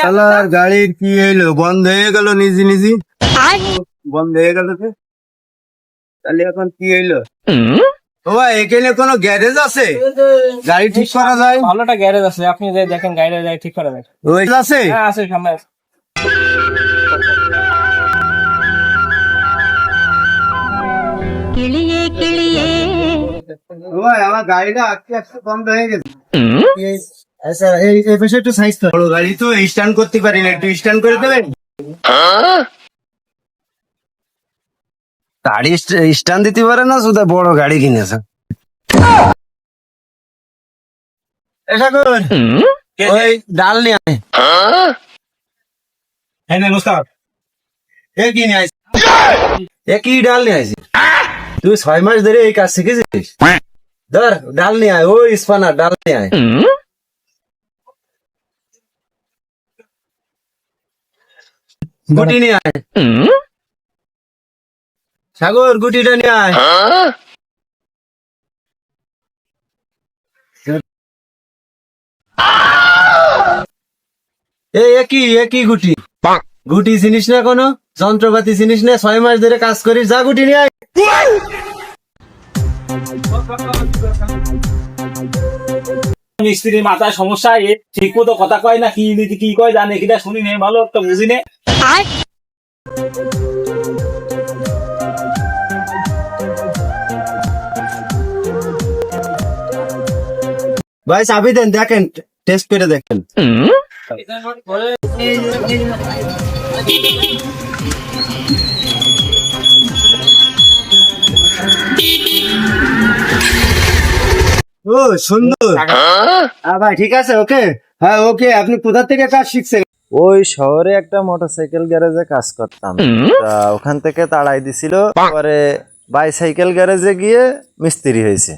শালার গাড়ির কি হইলো, বন্ধ হয়ে গেল নিজে নিজে, বন্ধ হয়ে গেল তো। তাহলে এখন কি হইলো? ও ভাই, এখানে কোনো গ্যারেজ আছে গাড়ি ঠিক করা যায়? ভালো একটা গ্যারেজ আছে, আপনি যে দেখেন গাড়িটা যাই ঠিক করা যায়। ওই আছে? হ্যাঁ আছে, সামনে আছে। ও ভাই, আমার গাড়িটা আজকে আজকে বন্ধ হয়ে গেছে। আচ্ছা, এই পাশে একটু সাইজ করো। বড় গাড়ি তো স্ট্যান্ড করতে পারি না, একটু স্ট্যান্ড করে দেবেন? গাড়ি স্ট্যান্ড দিতে পারে না, শুধু বড় গাড়ি কিনেছে। এটা কর, ওই ডাল নিয়ে আয়। হ্যাঁ নমস্কার। এ কি নিয়ে আইস? এ কি ডাল নিয়ে আইসি? তুই 6 মাস ধরে এই কাজ শিখেছিস? ধর ডাল নিয়ে আয়, ওই স্পানার ডাল নিয়ে আয়। গুটি নিয়ে আয়, সাগর গুটিটা নিয়ে আয়। একই গুটি, গুটি চিনিস না, কোনো যন্ত্রপাতি চিনিস না? 6 মাস ধরে কাজ করিস, যা গুটি নিয়ে আয়। মিস্ত্রির মাথায় সমস্যা, এ ঠিক মতো কথা কয় না, কি কয় জানে কিনা শুনি নেই, ভালো একটা বুঝি নে। ভাই চাবি দেন, দেখেন, টেস্ট করে দেখেন। ও সুন্দর। ভাই ঠিক আছে, ওকে। হ্যাঁ ওকে, আপনি কোথা থেকে কাজ শিখছেন? ওই শহরে একটা মোটরসাইকেল গ্যারেজে কাজ করতাম, তা ওখান থেকে তাড়াই দিছিল, পরে বাইসাইকেল গ্যারেজে গিয়ে মিস্ত্রি হয়েছে।